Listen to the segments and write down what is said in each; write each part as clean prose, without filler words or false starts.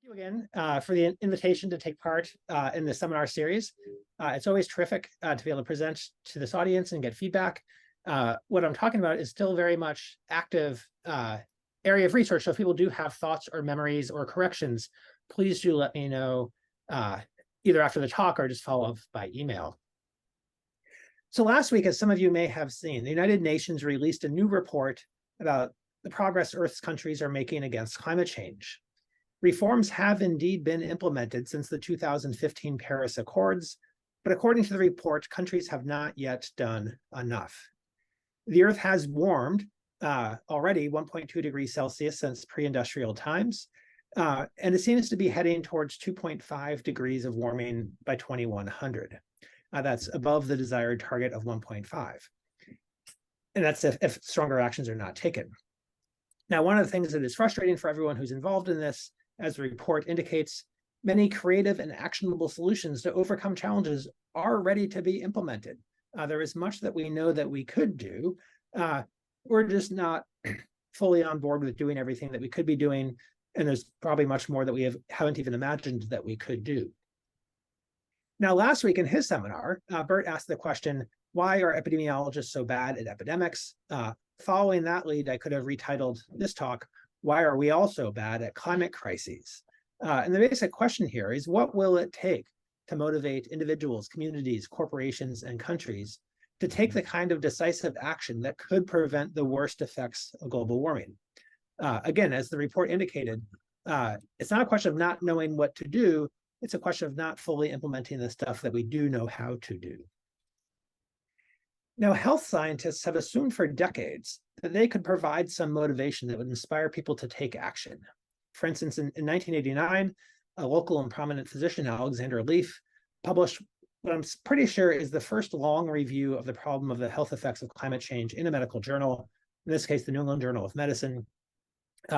You again for the invitation to take part in the seminar series. It's always terrific to be able to present to this audience and get feedback. What I'm talking about is still very much active area of research. So if people do have thoughts or memories or corrections, please do let me know either after the talk or just follow up by email. So last week, as some of you may have seen, the United Nations released a new report about the progress Earth's countries are making against climate change. Reforms have indeed been implemented since the 2015 Paris Accords, but according to the report, countries have not yet done enough. The Earth has warmed already 1.2 degrees Celsius since pre-industrial times, and it seems to be heading towards 2.5 degrees of warming by 2100. That's above the desired target of 1.5. And that's if stronger actions are not taken. Now, one of the things that is frustrating for everyone who's involved in this, as the report indicates, many creative and actionable solutions to overcome challenges are ready to be implemented. There is much that we know that we could do. We're just not fully on board with doing everything that we could be doing, and there's probably much more that we haven't even imagined that we could do. Now, last week in his seminar, Bert asked the question, why are epidemiologists so bad at epidemics? Following that lead, I could have retitled this talk, why are we all so bad at climate crises? And the basic question here is, what will it take to motivate individuals, communities, corporations, and countries to take the kind of decisive action that could prevent the worst effects of global warming? Again, as the report indicated, it's not a question of not knowing what to do, it's a question of not fully implementing the stuff that we do know how to do. Now, health scientists have assumed for decades that they could provide some motivation that would inspire people to take action. For instance, in 1989, a local and prominent physician, Alexander Leaf, published what I'm pretty sure is the first long review of the problem of the health effects of climate change in a medical journal, in this case, the New England Journal of Medicine.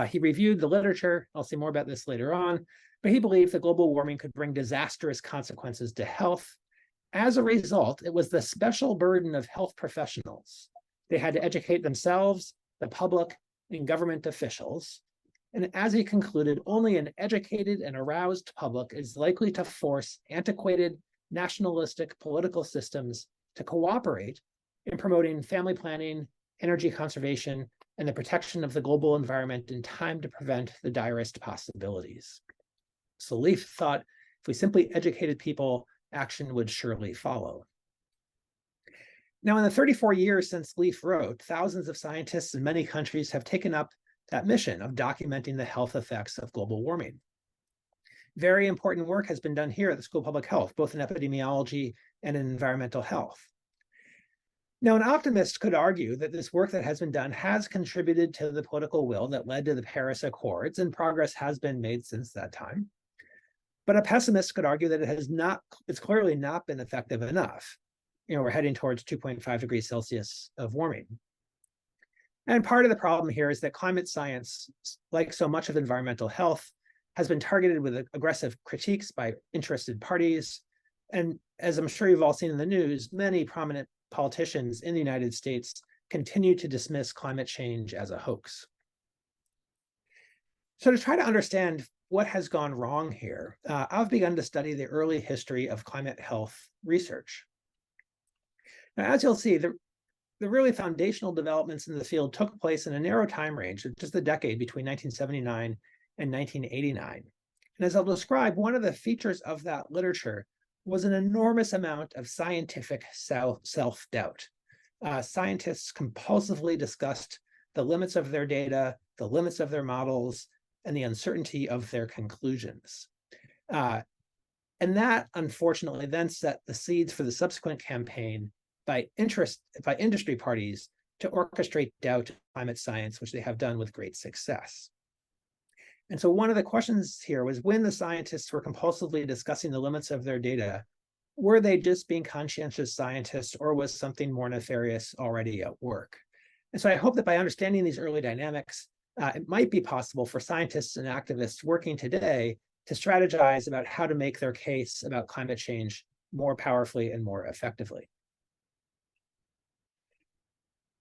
He reviewed the literature. I'll say more about this later on, but he believed that global warming could bring disastrous consequences to health. As a result, it was the special burden of health professionals. They had to educate themselves, the public, and government officials. And as he concluded, only an educated and aroused public is likely to force antiquated, nationalistic political systems to cooperate in promoting family planning, energy conservation, and the protection of the global environment in time to prevent the direst possibilities. So Leaf thought if we simply educated people, action would surely follow. Now, in the 34 years since Leaf wrote, thousands of scientists in many countries have taken up that mission of documenting the health effects of global warming. Very important work has been done here at the School of Public Health, both in epidemiology and in environmental health. Now, an optimist could argue that this work that has been done has contributed to the political will that led to the Paris Accords, and progress has been made since that time. But a pessimist could argue that it's clearly not been effective enough. We're heading towards 2.5 degrees Celsius of warming. And part of the problem here is that climate science, like so much of environmental health, has been targeted with aggressive critiques by interested parties. And as I'm sure you've all seen in the news, many prominent politicians in the United States continue to dismiss climate change as a hoax. So to try to understand what has gone wrong here, I've begun to study the early history of climate health research. Now, as you'll see, the really foundational developments in the field took place in a narrow time range of just a decade between 1979 and 1989. And as I'll describe, one of the features of that literature was an enormous amount of scientific self-doubt. Scientists compulsively discussed the limits of their data, the limits of their models, and the uncertainty of their conclusions. And that, unfortunately, then set the seeds for the subsequent campaign by industry parties to orchestrate doubt in climate science, which they have done with great success. And so one of the questions here was, when the scientists were compulsively discussing the limits of their data, were they just being conscientious scientists, or was something more nefarious already at work? And so I hope that by understanding these early dynamics, it might be possible for scientists and activists working today to strategize about how to make their case about climate change more powerfully and more effectively.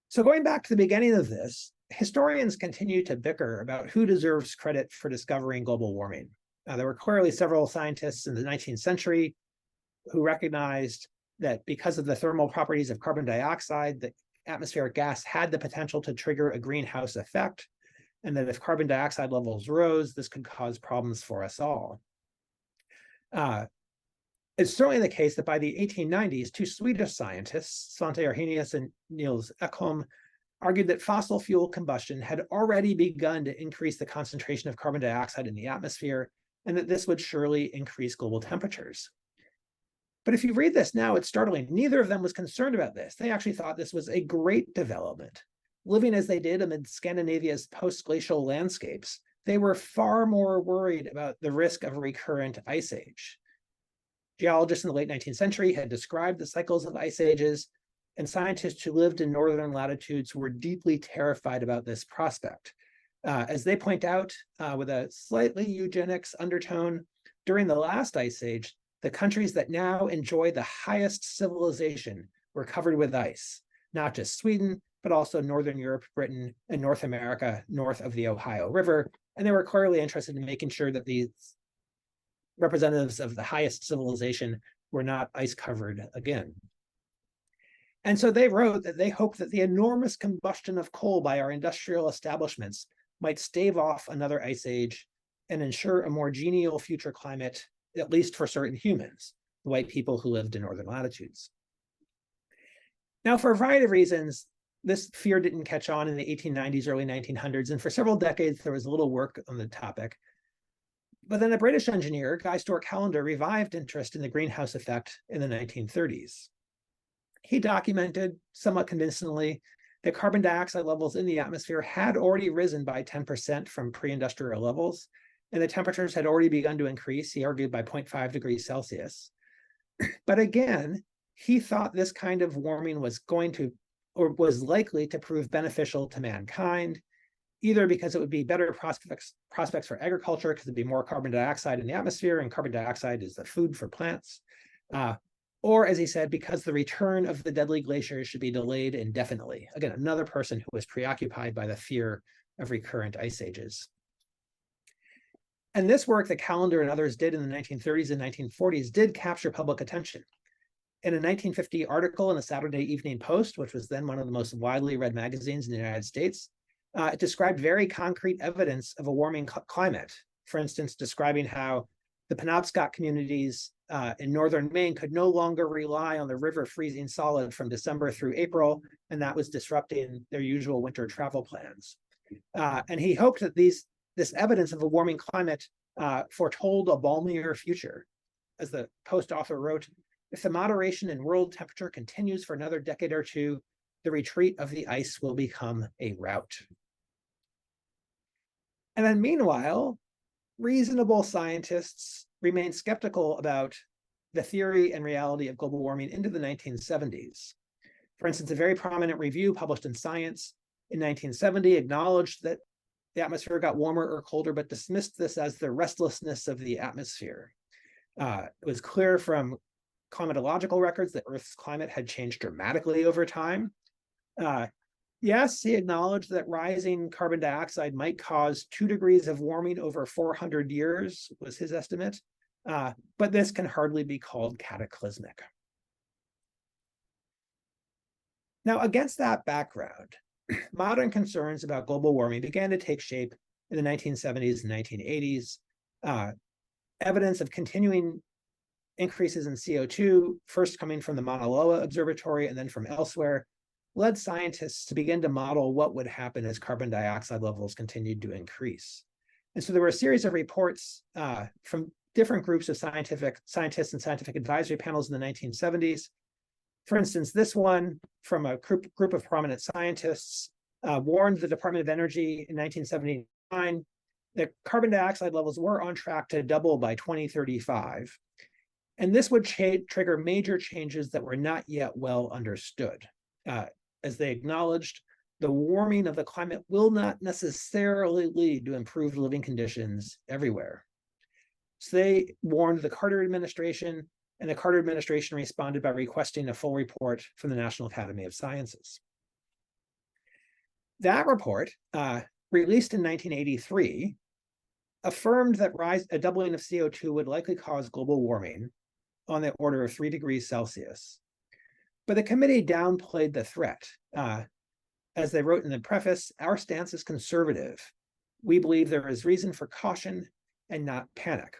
So going back to the beginning of this, historians continue to bicker about who deserves credit for discovering global warming. There were clearly several scientists in the 19th century who recognized that because of the thermal properties of carbon dioxide, the atmospheric gas had the potential to trigger a greenhouse effect, and that if carbon dioxide levels rose, this could cause problems for us all. It's certainly the case that by the 1890s, two Swedish scientists, Svante Arrhenius and Niels Ekholm, argued that fossil fuel combustion had already begun to increase the concentration of carbon dioxide in the atmosphere, and that this would surely increase global temperatures. But if you read this now, it's startling. Neither of them was concerned about this. They actually thought this was a great development. Living as they did amid Scandinavia's post-glacial landscapes, they were far more worried about the risk of a recurrent ice age. Geologists in the late 19th century had described the cycles of ice ages, and scientists who lived in northern latitudes were deeply terrified about this prospect. As they point out, with a slightly eugenics undertone, during the last ice age, the countries that now enjoy the highest civilization were covered with ice, not just Sweden, but also Northern Europe, Britain, and North America north of the Ohio River. And they were clearly interested in making sure that these representatives of the highest civilization were not ice covered again. And so they wrote that they hoped that the enormous combustion of coal by our industrial establishments might stave off another ice age and ensure a more genial future climate, at least for certain humans, the white people who lived in northern latitudes. Now, for a variety of reasons, this fear didn't catch on in the 1890s, early 1900s, and for several decades, there was little work on the topic. But then a British engineer, Guy Stewart Callendar, revived interest in the greenhouse effect in the 1930s. He documented, somewhat convincingly, that carbon dioxide levels in the atmosphere had already risen by 10% from pre-industrial levels, and the temperatures had already begun to increase, he argued, by 0.5 degrees Celsius. But again, he thought this kind of warming was going to, or was likely to prove beneficial to mankind, either because it would be better prospects for agriculture, because there'd be more carbon dioxide in the atmosphere, and carbon dioxide is the food for plants, or, as he said, because the return of the deadly glaciers should be delayed indefinitely. Again, another person who was preoccupied by the fear of recurrent ice ages. And this work that Callendar and others did in the 1930s and 1940s did capture public attention. In a 1950 article in the Saturday Evening Post, which was then one of the most widely read magazines in the United States, it described very concrete evidence of a warming climate. For instance, describing how the Penobscot communities in northern Maine could no longer rely on the river freezing solid from December through April, and that was disrupting their usual winter travel plans. And he hoped that this evidence of a warming climate foretold a balmier future. As the Post author wrote, if the moderation in world temperature continues for another decade or two, the retreat of the ice will become a rout. And then meanwhile, reasonable scientists remained skeptical about the theory and reality of global warming into the 1970s. For instance, a very prominent review published in Science in 1970 acknowledged that the atmosphere got warmer or colder, but dismissed this as the restlessness of the atmosphere. It was clear from climatological records that Earth's climate had changed dramatically over time. Yes, he acknowledged that rising carbon dioxide might cause 2 degrees of warming over 400 years, was his estimate, but this can hardly be called cataclysmic. Now, against that background, modern concerns about global warming began to take shape in the 1970s and 1980s. Evidence of continuing increases in CO2, first coming from the Mauna Loa Observatory and then from elsewhere, led scientists to begin to model what would happen as carbon dioxide levels continued to increase. And so there were a series of reports from different groups of scientists and scientific advisory panels in the 1970s. For instance, this one from a group of prominent scientists warned the Department of Energy in 1979 that carbon dioxide levels were on track to double by 2035. And this would trigger major changes that were not yet well understood. As they acknowledged, the warming of the climate will not necessarily lead to improved living conditions everywhere. So they warned the Carter administration, and the Carter administration responded by requesting a full report from the National Academy of Sciences. That report, released in 1983, affirmed that a doubling of CO2 would likely cause global warming on the order of 3 degrees Celsius. But the committee downplayed the threat. As they wrote in the preface, our stance is conservative. We believe there is reason for caution and not panic.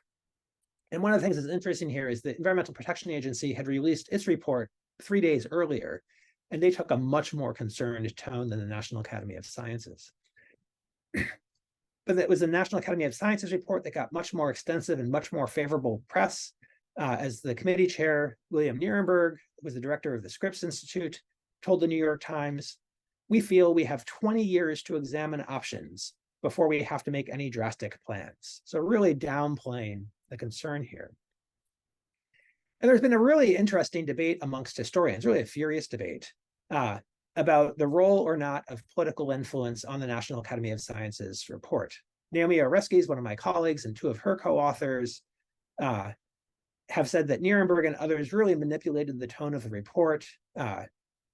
And one of the things that's interesting here is the Environmental Protection Agency had released its report 3 days earlier, and they took a much more concerned tone than the National Academy of Sciences. But it was the National Academy of Sciences report that got much more extensive and much more favorable press. As the committee chair, William Nierenberg, was the director of the Scripps Institute, told the New York Times, "We feel we have 20 years to examine options before we have to make any drastic plans." So really downplaying the concern here. And there's been a really interesting debate amongst historians, really a furious debate, about the role or not of political influence on the National Academy of Sciences report. Naomi Oreskes, one of my colleagues, and two of her co-authors have said that Nierenberg and others really manipulated the tone of the report.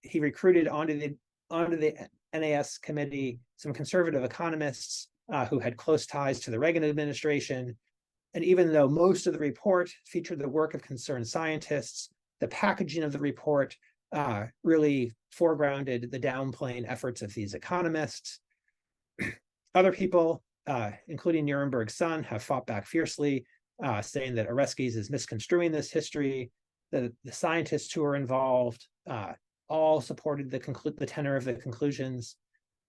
He recruited onto the NAS committee some conservative economists who had close ties to the Reagan administration. And even though most of the report featured the work of concerned scientists, the packaging of the report really foregrounded the downplaying efforts of these economists. Other people, including Nierenberg's son, have fought back fiercely, saying that Oreskes is misconstruing this history. The scientists who are involved all supported the tenor of the conclusions.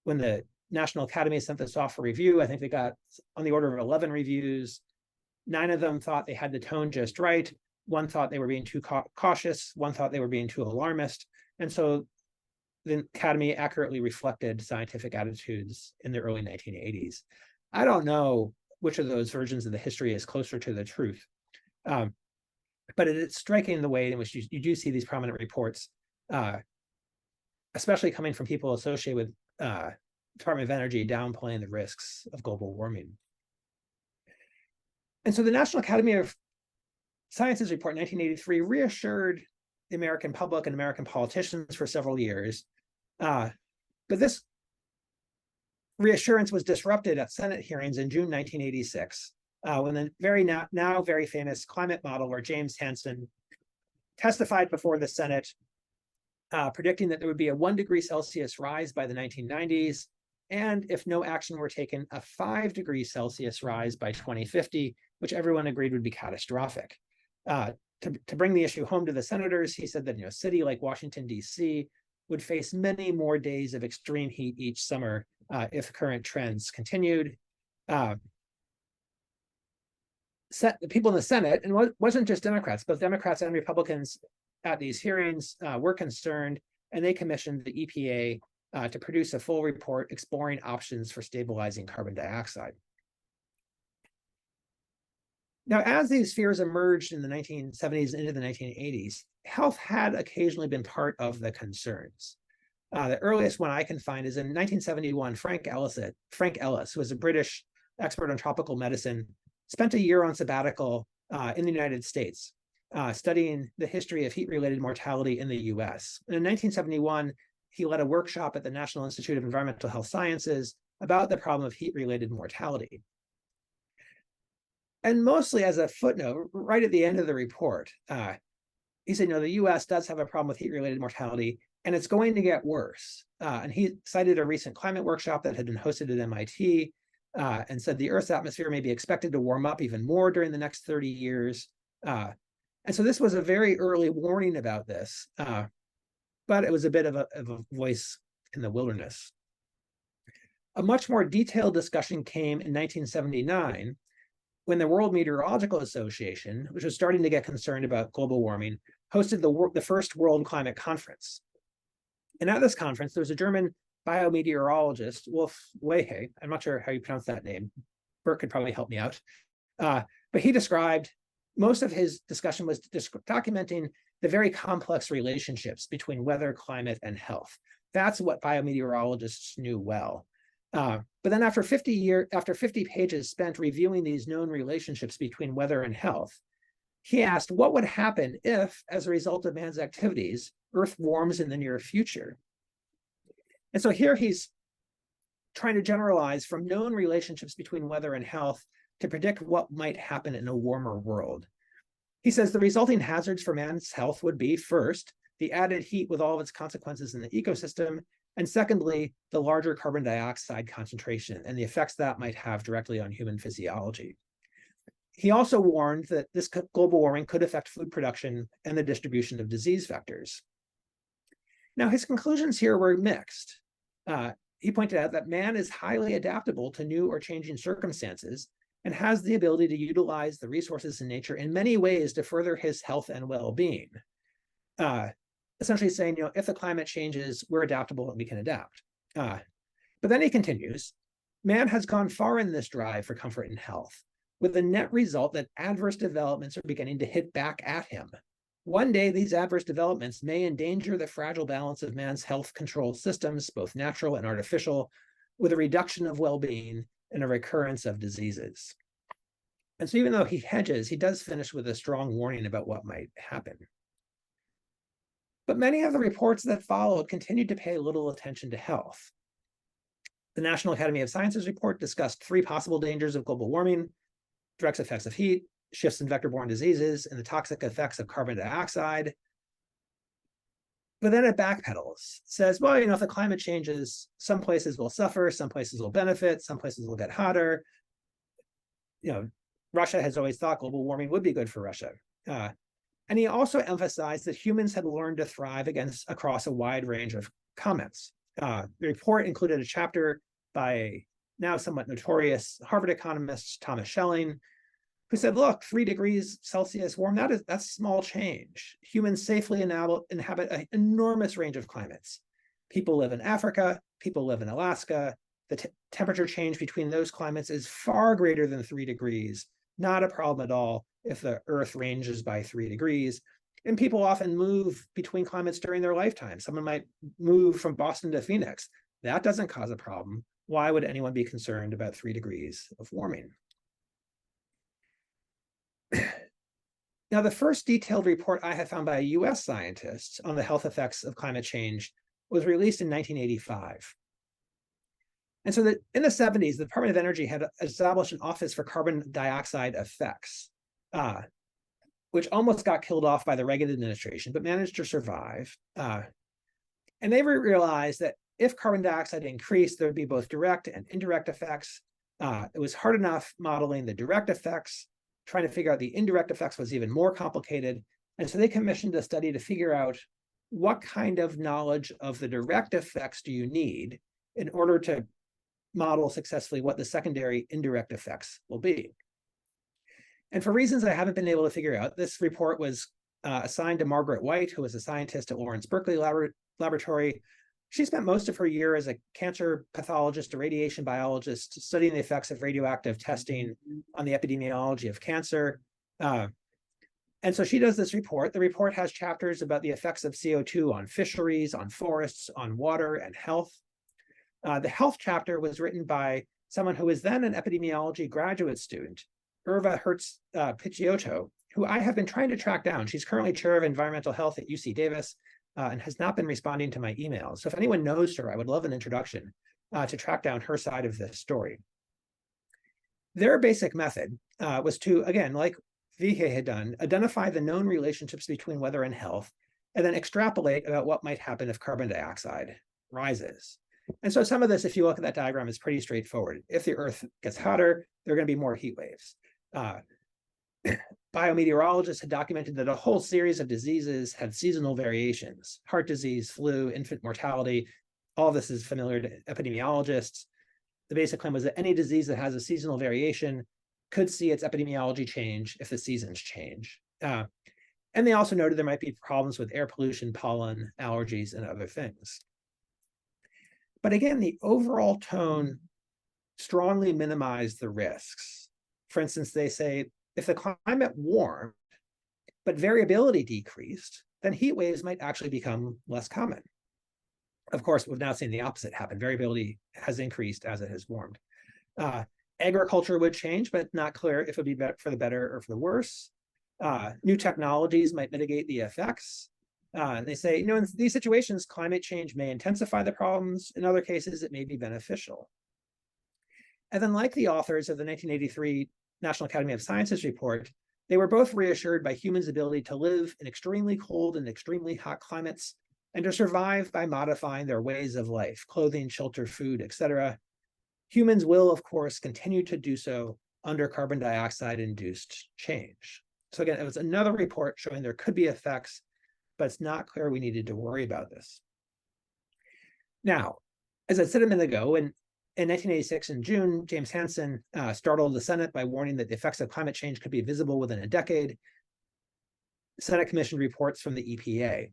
When the National Academy sent this off for review, I think they got on the order of 11 reviews. 9 of them thought they had the tone just right. One thought they were being too cautious. One thought they were being too alarmist. And so the Academy accurately reflected scientific attitudes in the early 1980s. I don't know which of those versions of the history is closer to the truth. But it's striking the way in which you do see these prominent reports, especially coming from people associated with Department of Energy downplaying the risks of global warming. And so the National Academy of Sciences report in 1983 reassured the American public and American politicians for several years. But this reassurance was disrupted at Senate hearings in June 1986, when the now very famous climate modeler James Hansen testified before the Senate, predicting that there would be a 1 degree Celsius rise by the 1990s, and if no action were taken, a 5 degree Celsius rise by 2050, which everyone agreed would be catastrophic. To bring the issue home to the senators, he said that a city like Washington, D.C. would face many more days of extreme heat each summer if current trends continued. The people in the Senate, and it wasn't just Democrats, both Democrats and Republicans at these hearings were concerned, and they commissioned the EPA to produce a full report exploring options for stabilizing carbon dioxide. Now, as these fears emerged in the 1970s into the 1980s, health had occasionally been part of the concerns. The earliest one I can find is in 1971, Frank Ellis, who was a British expert on tropical medicine, spent a year on sabbatical in the United States, studying the history of heat-related mortality in the US. And in 1971, he led a workshop at the National Institute of Environmental Health Sciences about the problem of heat-related mortality. And mostly as a footnote, right at the end of the report, he said, the US does have a problem with heat-related mortality, and it's going to get worse. And he cited a recent climate workshop that had been hosted at MIT and said the Earth's atmosphere may be expected to warm up even more during the next 30 years. And so this was a very early warning about this, but it was a bit of a voice in the wilderness. A much more detailed discussion came in 1979, when the World Meteorological Association, which was starting to get concerned about global warming, hosted the first World Climate Conference. And at this conference, there was a German biometeorologist, Wolf Wehe. I'm not sure how you pronounce that name. Bert could probably help me out. But he described, most of his discussion was documenting the very complex relationships between weather, climate, and health. That's what biometeorologists knew well. But then after 50 pages spent reviewing these known relationships between weather and health, he asked what would happen if, as a result of man's activities, Earth warms in the near future. And so here he's trying to generalize from known relationships between weather and health to predict what might happen in a warmer world. He says the resulting hazards for man's health would be, first, the added heat with all of its consequences in the ecosystem, and secondly, the larger carbon dioxide concentration and the effects that might have directly on human physiology. He also warned that this global warming could affect food production and the distribution of disease vectors. Now, his conclusions here were mixed. He pointed out that man is highly adaptable to new or changing circumstances and has the ability to utilize the resources in nature in many ways to further his health and well-being. Essentially saying, if the climate changes, we're adaptable and we can adapt. But then he continues, man has gone far in this drive for comfort and health, with the net result that adverse developments are beginning to hit back at him. One day, these adverse developments may endanger the fragile balance of man's health control systems, both natural and artificial, with a reduction of well-being and a recurrence of diseases. And so even though he hedges, he does finish with a strong warning about what might happen. But many of the reports that followed continued to pay little attention to health. The National Academy of Sciences report discussed 3 possible dangers of global warming: direct effects of heat, shifts in vector-borne diseases, and the toxic effects of carbon dioxide. But then it backpedals, says, well, if the climate changes, some places will suffer, some places will benefit, some places will get hotter. Russia has always thought global warming would be good for Russia. And he also emphasized that humans had learned to thrive across a wide range of comments. The report included a chapter by now somewhat notorious Harvard economist Thomas Schelling, who said, look, 3 degrees Celsius warm, that's small change. Humans safely inhabit an enormous range of climates. People live in Africa, people live in Alaska. The temperature change between those climates is far greater than 3 degrees. Not a problem at all if the Earth ranges by 3 degrees. And people often move between climates during their lifetime. Someone might move from Boston to Phoenix. That doesn't cause a problem. Why would anyone be concerned about 3 degrees of warming? Now, the first detailed report I have found by US scientists on the health effects of climate change was released in 1985. And so in the 70s, the Department of Energy had established an Office for Carbon Dioxide Effects, which almost got killed off by the Reagan administration, but managed to survive. And they realized that if carbon dioxide increased, there would be both direct and indirect effects. It was hard enough modeling the direct effects. Trying to figure out the indirect effects was even more complicated. And so they commissioned a study to figure out what kind of knowledge of the direct effects do you need in order to model successfully what the secondary indirect effects will be. And for reasons I haven't been able to figure out, this report was assigned to Margaret White, who was a scientist at Lawrence Berkeley Laboratory. She spent most of her year as a cancer pathologist, a radiation biologist, studying the effects of radioactive testing on the epidemiology of cancer. And so she does this report. The report has chapters about the effects of CO2 on fisheries, on forests, on water, and health. The health chapter was written by someone who was then an epidemiology graduate student, Irva Hertz-Picciotto, who I have been trying to track down. She's currently chair of environmental health at UC Davis and has not been responding to my emails. So if anyone knows her, I would love an introduction to track down her side of this story. Their basic method was to, again, like Vihé had done, identify the known relationships between weather and health, and then extrapolate about what might happen if carbon dioxide rises. And so some of this, if you look at that diagram, is pretty straightforward. If the Earth gets hotter, there are going to be more heat waves. Biometeorologists had documented that a whole series of diseases had seasonal variations: heart disease, flu, infant mortality. All of this is familiar to epidemiologists. The basic claim was that any disease that has a seasonal variation could see its epidemiology change if the seasons change. And they also noted there might be problems with air pollution, pollen, allergies, and other things. But again, the overall tone strongly minimized the risks. For instance, they say, if the climate warmed, but variability decreased, then heat waves might actually become less common. Of course, we've now seen the opposite happen. Variability has increased as it has warmed. Agriculture would change, but not clear if it would be for the better or for the worse. New technologies might mitigate the effects. And they say, in these situations, climate change may intensify the problems. In other cases, it may be beneficial. And then, like the authors of the 1983 National Academy of Sciences report, they were both reassured by humans' ability to live in extremely cold and extremely hot climates and to survive by modifying their ways of life, clothing, shelter, food, etc. Humans will, of course, continue to do so under carbon dioxide-induced change. So again, it was another report showing there could be effects, but it's not clear we needed to worry about this. Now, as I said a minute ago, in 1986 in June, James Hansen startled the Senate by warning that the effects of climate change could be visible within a decade. The Senate commissioned reports from the EPA.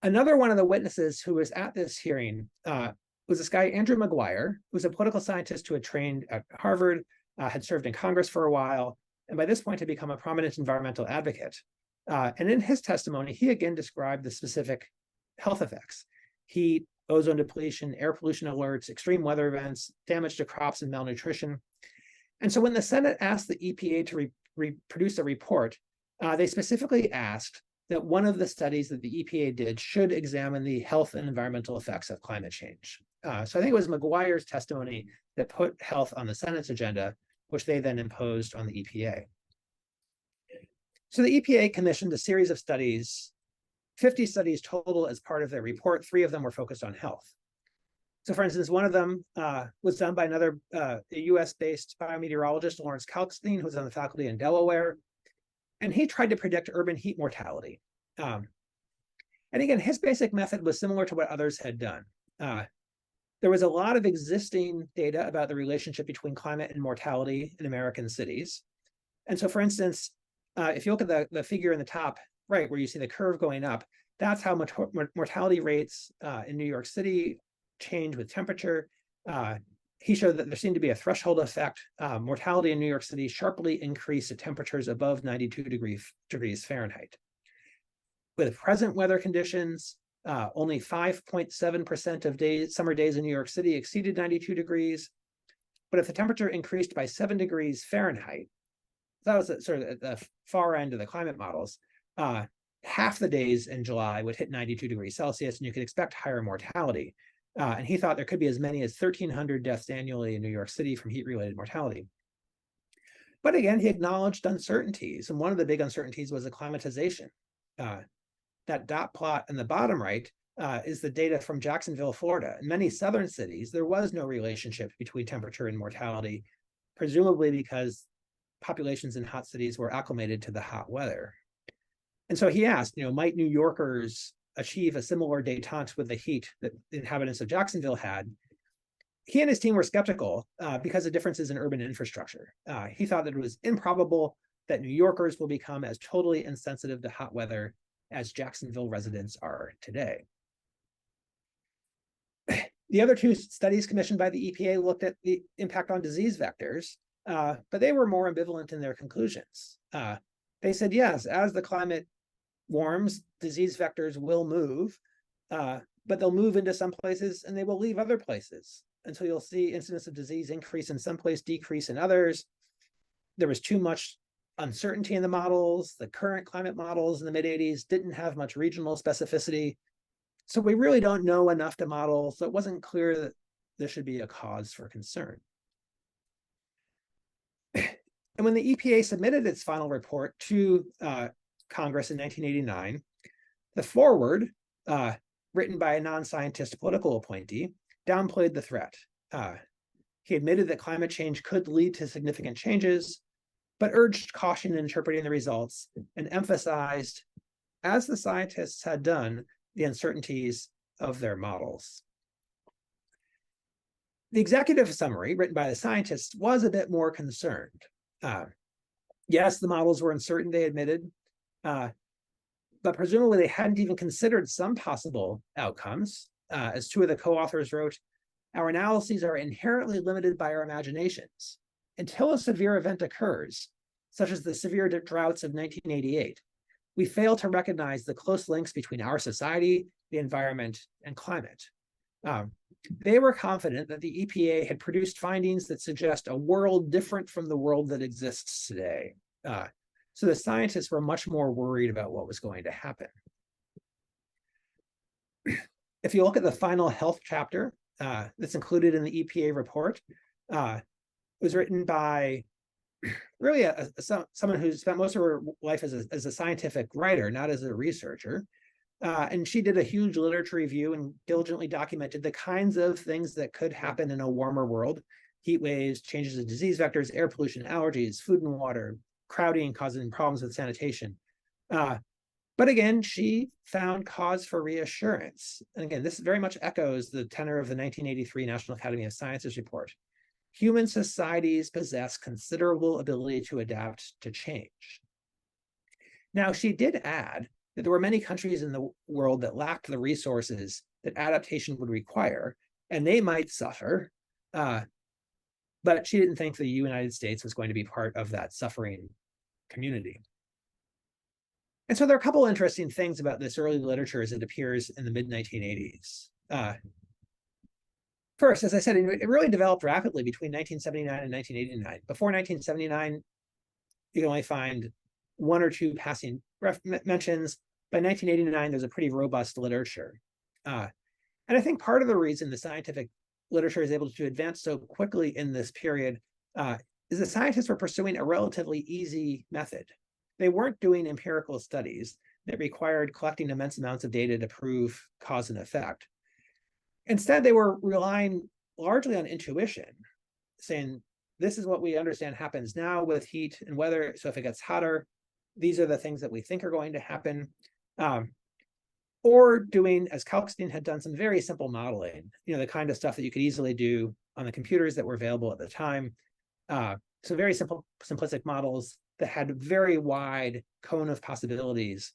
Another one of the witnesses who was at this hearing was this guy, Andrew Maguire, who was a political scientist who had trained at Harvard, had served in Congress for a while, and by this point had become a prominent environmental advocate. And in his testimony, he again described the specific health effects: heat, ozone depletion, air pollution alerts, extreme weather events, damage to crops, and malnutrition. And so when the Senate asked the EPA to produce a report, they specifically asked that one of the studies that the EPA did should examine the health and environmental effects of climate change. So I think it was Maguire's testimony that put health on the Senate's agenda, which they then imposed on the EPA. So the EPA commissioned a series of studies, 50 studies total as part of their report. 3 of them were focused on health. So for instance, one of them was done by another US-based biometeorologist, Lawrence Kalkstein, who was on the faculty in Delaware. And he tried to predict urban heat mortality. And again, his basic method was similar to what others had done. There was a lot of existing data about the relationship between climate and mortality in American cities. And so for instance, if you look at the figure in the top right, where you see the curve going up, that's how mortality rates in New York City change with temperature. He showed that there seemed to be a threshold effect. Mortality in New York City sharply increased at temperatures above 92 degrees Fahrenheit. With present weather conditions, only 5.7% of summer days in New York City exceeded 92 degrees. But if the temperature increased by 7 degrees Fahrenheit, that was sort of at the far end of the climate models, half the days in July would hit 92 degrees Celsius, and you could expect higher mortality. And he thought there could be as many as 1,300 deaths annually in New York City from heat-related mortality. But again, he acknowledged uncertainties, and one of the big uncertainties was acclimatization. That dot plot in the bottom right is the data from Jacksonville, Florida. In many southern cities, there was no relationship between temperature and mortality, presumably because populations in hot cities were acclimated to the hot weather. And so he asked, might New Yorkers achieve a similar détente with the heat that the inhabitants of Jacksonville had? He and his team were skeptical because of differences in urban infrastructure. He thought that it was improbable that New Yorkers will become as totally insensitive to hot weather as Jacksonville residents are today. The other 2 studies commissioned by the EPA looked at the impact on disease vectors, but they were more ambivalent in their conclusions. They said, yes, as the climate warms, disease vectors will move, but they'll move into some places and they will leave other places. And so you'll see incidence of disease increase in some places, decrease in others. There was too much uncertainty in the models. The current climate models in the mid-'80s didn't have much regional specificity. So we really don't know enough to model, so it wasn't clear that there should be a cause for concern. And when the EPA submitted its final report to Congress in 1989, the foreword, written by a non-scientist political appointee, downplayed the threat. He admitted that climate change could lead to significant changes, but urged caution in interpreting the results and emphasized, as the scientists had done, the uncertainties of their models. The executive summary written by the scientists was a bit more concerned. Yes, the models were uncertain, they admitted, but presumably they hadn't even considered some possible outcomes. As 2 of the co-authors wrote, our analyses are inherently limited by our imaginations. Until a severe event occurs, such as the severe droughts of 1988, we fail to recognize the close links between our society, the environment, and climate. They were confident that the EPA had produced findings that suggest a world different from the world that exists today. So the scientists were much more worried about what was going to happen. If you look at the final health chapter that's included in the EPA report, was written by really someone who spent most of her life as a scientific writer, not as a researcher. And she did a huge literature review and diligently documented the kinds of things that could happen in a warmer world: heat waves, changes in disease vectors, air pollution, allergies, food and water, crowding causing problems with sanitation. But again, she found cause for reassurance. And again, this very much echoes the tenor of the 1983 National Academy of Sciences report. Human societies possess considerable ability to adapt to change. Now, she did add that there were many countries in the world that lacked the resources that adaptation would require, and they might suffer. But she didn't think the United States was going to be part of that suffering community. And so there are a couple interesting things about this early literature as it appears in the mid-1980s. First, as I said, it really developed rapidly between 1979 and 1989. Before 1979, you can only find one or two passing mentions. By 1989, there's a pretty robust literature. And I think part of the reason the scientific literature is able to advance so quickly in this period is the scientists were pursuing a relatively easy method. They weren't doing empirical studies that required collecting immense amounts of data to prove cause and effect. Instead, they were relying largely on intuition, saying, this is what we understand happens now with heat and weather. So if it gets hotter, these are the things that we think are going to happen. Or doing, as Kalkstein had done, some very simple modeling, the kind of stuff that you could easily do on the computers that were available at the time. So very simple, simplistic models that had very wide cone of possibilities,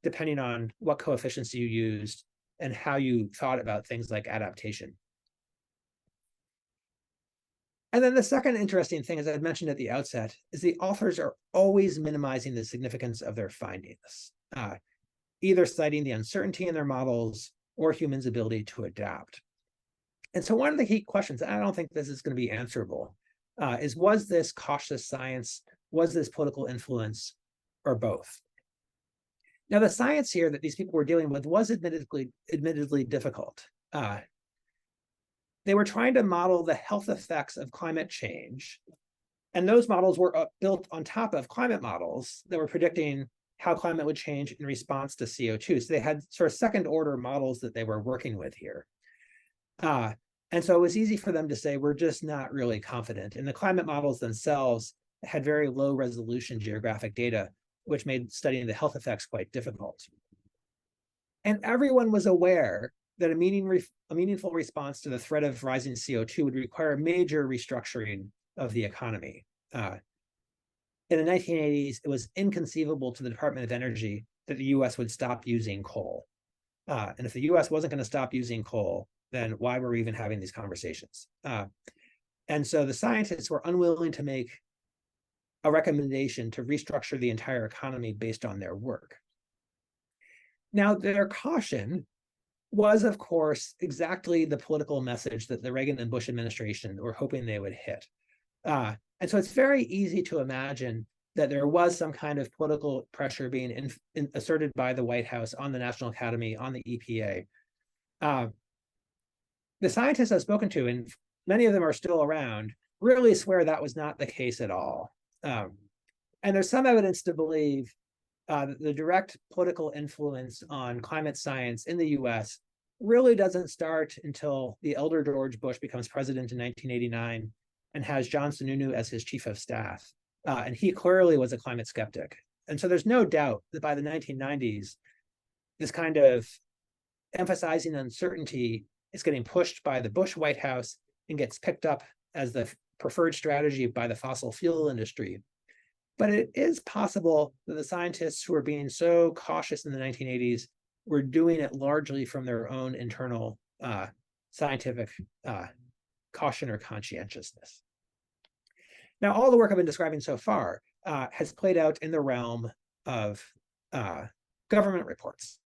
depending on what coefficients you used and how you thought about things like adaptation. And then the second interesting thing, as I mentioned at the outset, is the authors are always minimizing the significance of their findings, either citing the uncertainty in their models or humans' ability to adapt. And so one of the key questions, and I don't think this is going to be answerable, is was this cautious science, was this political influence, or both? Now, the science here that these people were dealing with was admittedly difficult. They were trying to model the health effects of climate change, and those models were built on top of climate models that were predicting how climate would change in response to CO2. So they had sort of second-order models that they were working with here. And so it was easy for them to say, we're just not really confident. And the climate models themselves had very low resolution geographic data, which made studying the health effects quite difficult. And everyone was aware that a meaningful response to the threat of rising CO2 would require a major restructuring of the economy. In the 1980s, it was inconceivable to the Department of Energy that the US would stop using coal. And if the US wasn't going to stop using coal, then why were we even having these conversations? And so the scientists were unwilling to make a recommendation to restructure the entire economy based on their work. Now, their caution was, of course, exactly the political message that the Reagan and Bush administration were hoping they would hit. And so it's very easy to imagine that there was some kind of political pressure being asserted by the White House on the National Academy, on the EPA. The scientists I've spoken to, and many of them are still around, really swear that was not the case at all. And there's some evidence to believe that the direct political influence on climate science in the US really doesn't start until the elder George Bush becomes president in 1989 and has John Sununu as his chief of staff. And he clearly was a climate skeptic. And so there's no doubt that by the 1990s, this kind of emphasizing uncertainty is getting pushed by the Bush White House and gets picked up as the preferred strategy by the fossil fuel industry. But it is possible that the scientists who were being so cautious in the 1980s were doing it largely from their own internal scientific caution or conscientiousness. Now, all the work I've been describing so far has played out in the realm of government reports.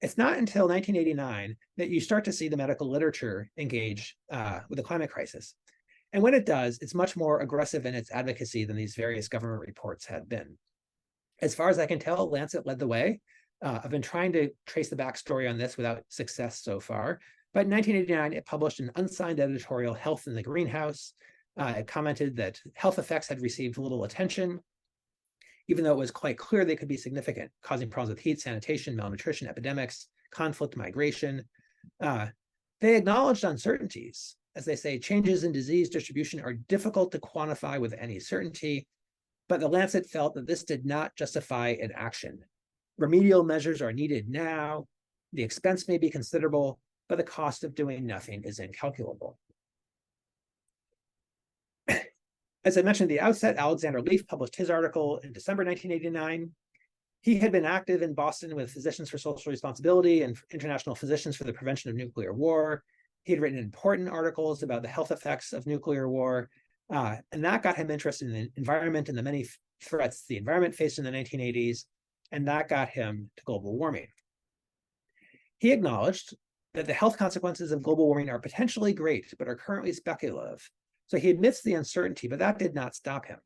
It's not until 1989 that you start to see the medical literature engage with the climate crisis. And when it does, it's much more aggressive in its advocacy than these various government reports had been. As far as I can tell, Lancet led the way. I've been trying to trace the backstory on this without success so far. But in 1989, it published an unsigned editorial, Health in the Greenhouse. It commented that health effects had received little attention, even though it was quite clear they could be significant, causing problems with heat, sanitation, malnutrition, epidemics, conflict, migration. They acknowledged uncertainties. As they say, changes in disease distribution are difficult to quantify with any certainty, but the Lancet felt that this did not justify an action. Remedial measures are needed now. The expense may be considerable, but the cost of doing nothing is incalculable. As I mentioned at the outset, Alexander Leaf published his article in December 1989. He had been active in Boston with Physicians for Social Responsibility and International Physicians for the Prevention of Nuclear War. He had written important articles about the health effects of nuclear war, and that got him interested in the environment and the many threats the environment faced in the 1980s, and that got him to global warming. He acknowledged that the health consequences of global warming are potentially great, but are currently speculative. So he admits the uncertainty, but that did not stop him.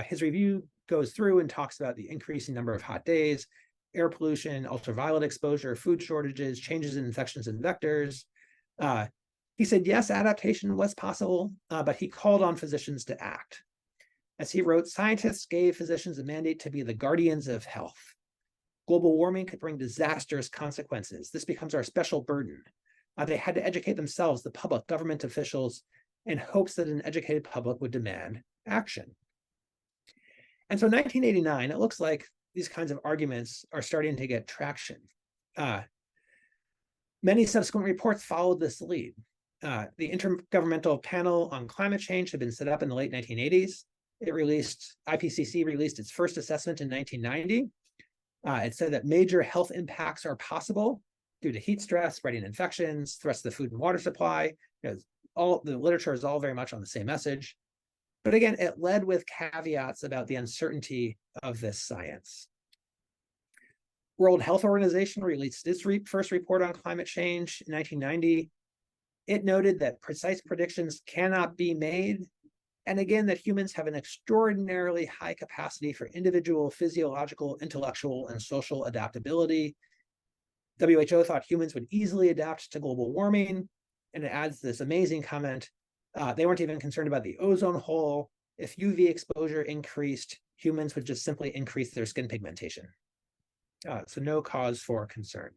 His review goes through and talks about the increasing number of hot days, air pollution, ultraviolet exposure, food shortages, changes in infections and vectors. He said, yes, adaptation was possible, but he called on physicians to act. As he wrote, scientists gave physicians a mandate to be the guardians of health. Global warming could bring disastrous consequences. This becomes our special burden. They had to educate themselves, the public, government officials, in hopes that an educated public would demand action. And so 1989, it looks like these kinds of arguments are starting to get traction. Many subsequent reports followed this lead. The Intergovernmental Panel on Climate Change had been set up in the late 1980s. IPCC released its first assessment in 1990. It said that major health impacts are possible due to heat stress, spreading infections, threats to the food and water supply. All the literature is all very much on the same message. But again, it led with caveats about the uncertainty of this science. World Health Organization released its first report on climate change in 1990. It noted that precise predictions cannot be made, and again, that humans have an extraordinarily high capacity for individual physiological, intellectual, and social adaptability. WHO thought humans would easily adapt to global warming, and it adds this amazing comment. They weren't even concerned about the ozone hole. If UV exposure increased, humans would just simply increase their skin pigmentation. So no cause for concern.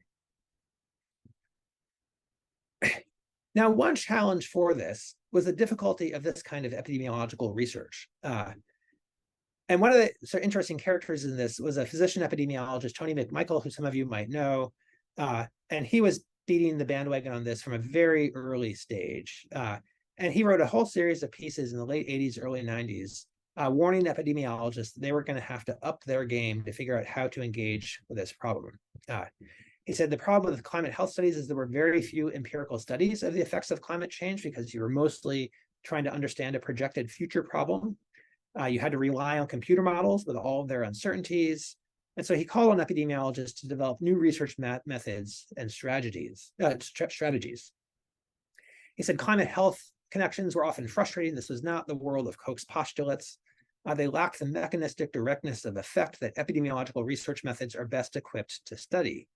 Now, one challenge for this was the difficulty of this kind of epidemiological research. And one of the sort of interesting characters in this was a physician epidemiologist, Tony McMichael, who some of you might know. And he was beating the bandwagon on this from a very early stage. And he wrote a whole series of pieces in the late 80s, early 90s, warning epidemiologists they were going to have to up their game to figure out how to engage with this problem. He said the problem with climate health studies is there were very few empirical studies of the effects of climate change because you were mostly trying to understand a projected future problem. You had to rely on computer models with all of their uncertainties. And so he called on epidemiologists to develop new research methods and strategies. He said climate health connections were often frustrating. This was not the world of Koch's postulates. They lacked the mechanistic directness of effect that epidemiological research methods are best equipped to study.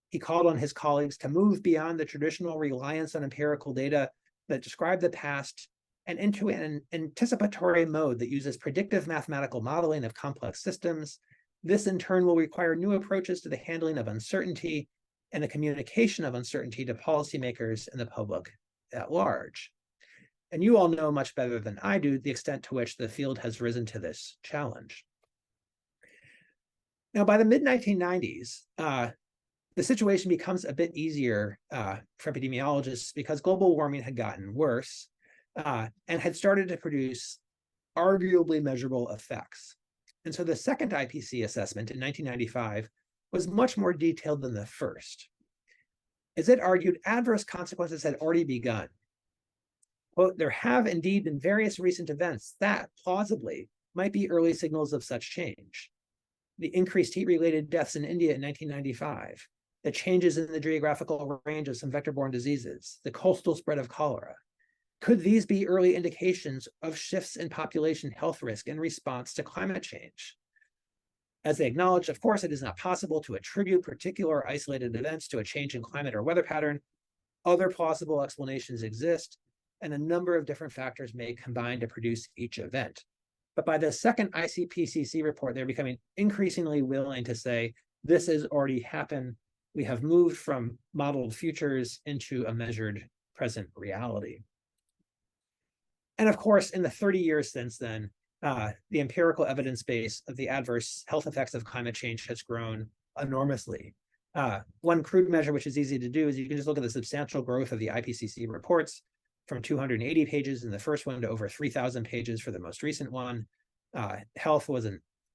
He called on his colleagues to move beyond the traditional reliance on empirical data that describe the past and into an anticipatory mode that uses predictive mathematical modeling of complex systems. This in turn will require new approaches to the handling of uncertainty and the communication of uncertainty to policymakers and the public at large. And you all know much better than I do the extent to which the field has risen to this challenge. Now, by the mid-1990s, the situation becomes a bit easier for epidemiologists because global warming had gotten worse and had started to produce arguably measurable effects. And so the second IPCC assessment in 1995 was much more detailed than the first. As it argued, adverse consequences had already begun. Quote, there have indeed been various recent events that plausibly might be early signals of such change. The increased heat-related deaths in India in 1995, the changes in the geographical range of some vector-borne diseases, the coastal spread of cholera. Could these be early indications of shifts in population health risk in response to climate change? As they acknowledge, of course, it is not possible to attribute particular isolated events to a change in climate or weather pattern, Other plausible explanations exist, and a number of different factors may combine to produce each event. But by the second IPCC report, they're becoming increasingly willing to say, this has already happened. We have moved from modeled futures into a measured present reality. And of course, in the 30 years since then, the empirical evidence base of the adverse health effects of climate change has grown enormously. One crude measure, which is easy to do, is you can just look at the substantial growth of the IPCC reports from 280 pages in the first one to over 3,000 pages for the most recent one. Health was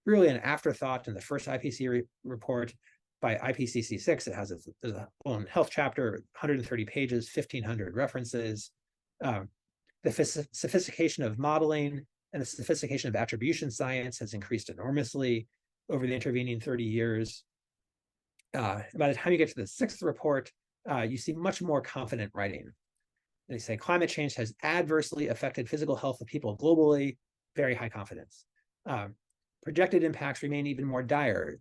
really an afterthought in the first IPCC report. By IPCC 6, it has its own health chapter, 130 pages, 1,500 references. The sophistication of modeling and the sophistication of attribution science has increased enormously over the intervening 30 years. By the time you get to the sixth report, you see much more confident writing. They say climate change has adversely affected physical health of people globally, very high confidence. Projected impacts remain even more dire.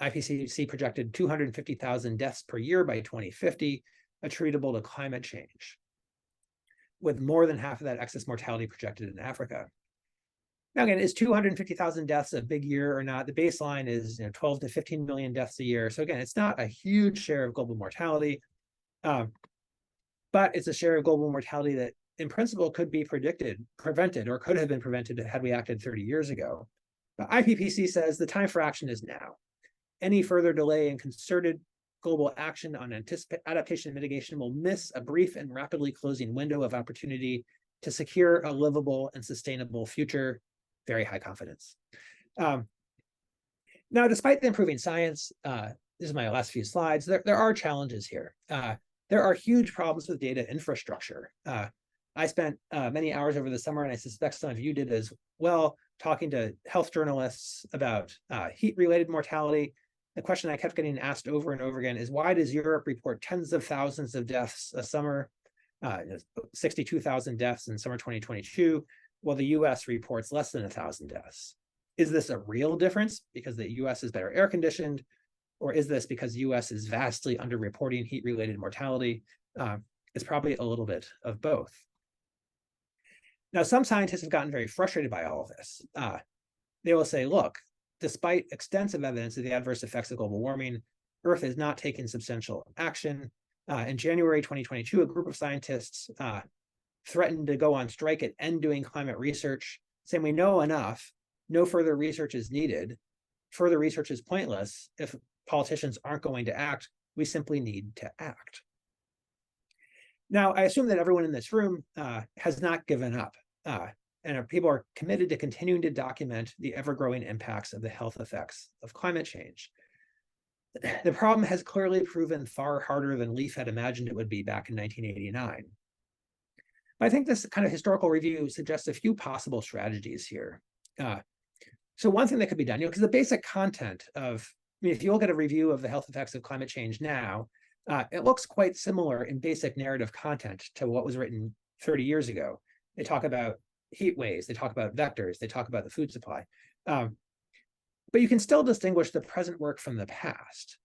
IPCC projected 250,000 deaths per year by 2050, attributable to climate change, with more than half of that excess mortality projected in Africa. Now, again, is 250,000 deaths a big year or not? The baseline is 12 to 15 million deaths a year. So again, it's not a huge share of global mortality, but it's a share of global mortality that in principle could be prevented, or could have been prevented had we acted 30 years ago. But IPCC says the time for action is now. Any further delay in concerted global action on adaptation and mitigation will miss a brief and rapidly closing window of opportunity to secure a livable and sustainable future. Very high confidence. Now, despite the improving science, this is my last few slides, there are challenges here. There are huge problems with data infrastructure. I spent many hours over the summer, and I suspect some of you did as well, talking to health journalists about heat-related mortality. The question I kept getting asked over and over again is, why does Europe report tens of thousands of deaths a summer, 62,000 deaths in summer 2022, while the US reports less than 1,000 deaths? Is this a real difference because the US is better air conditioned, or is this because the US is vastly underreporting heat-related mortality? It's probably a little bit of both. Now, some scientists have gotten very frustrated by all of this. They will say, look, despite extensive evidence of the adverse effects of global warming, Earth is not taking substantial action. In January 2022, a group of scientists threatened to go on strike at End Doing Climate Research, saying we know enough, no further research is needed. Further research is pointless. If politicians aren't going to act, we simply need to act. Now, I assume that everyone in this room has not given up, and people are committed to continuing to document the ever-growing impacts of the health effects of climate change. The problem has clearly proven far harder than Leaf had imagined it would be back in 1989. But I think this kind of historical review suggests a few possible strategies here. So one thing that could be done, because the basic content of, if you look at a review of the health effects of climate change now, it looks quite similar in basic narrative content to what was written 30 years ago. They talk about heat waves, they talk about vectors, they talk about the food supply. But you can still distinguish the present work from the past.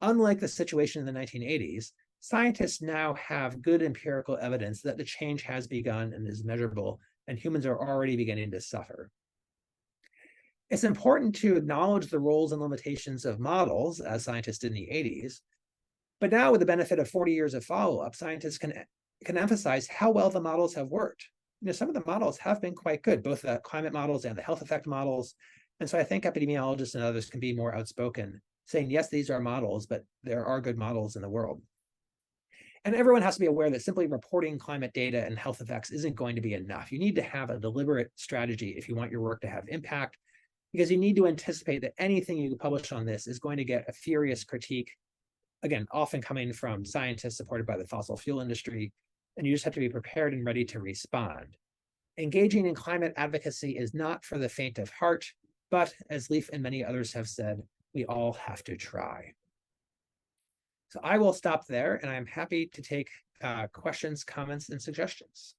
Unlike the situation in the 1980s, scientists now have good empirical evidence that the change has begun and is measurable, and humans are already beginning to suffer. It's important to acknowledge the roles and limitations of models, as scientists did in the 80s. But now, with the benefit of 40 years of follow-up, scientists can emphasize how well the models have worked. Some of the models have been quite good, both the climate models and the health effect models. And so I think epidemiologists and others can be more outspoken, saying, yes, these are models, but there are good models in the world. And everyone has to be aware that simply reporting climate data and health effects isn't going to be enough. You need to have a deliberate strategy if you want your work to have impact, because you need to anticipate that anything you publish on this is going to get a furious critique, again, often coming from scientists supported by the fossil fuel industry, and you just have to be prepared and ready to respond. Engaging in climate advocacy is not for the faint of heart, but as Leaf and many others have said, we all have to try. So I will stop there, and I'm happy to take questions, comments, and suggestions.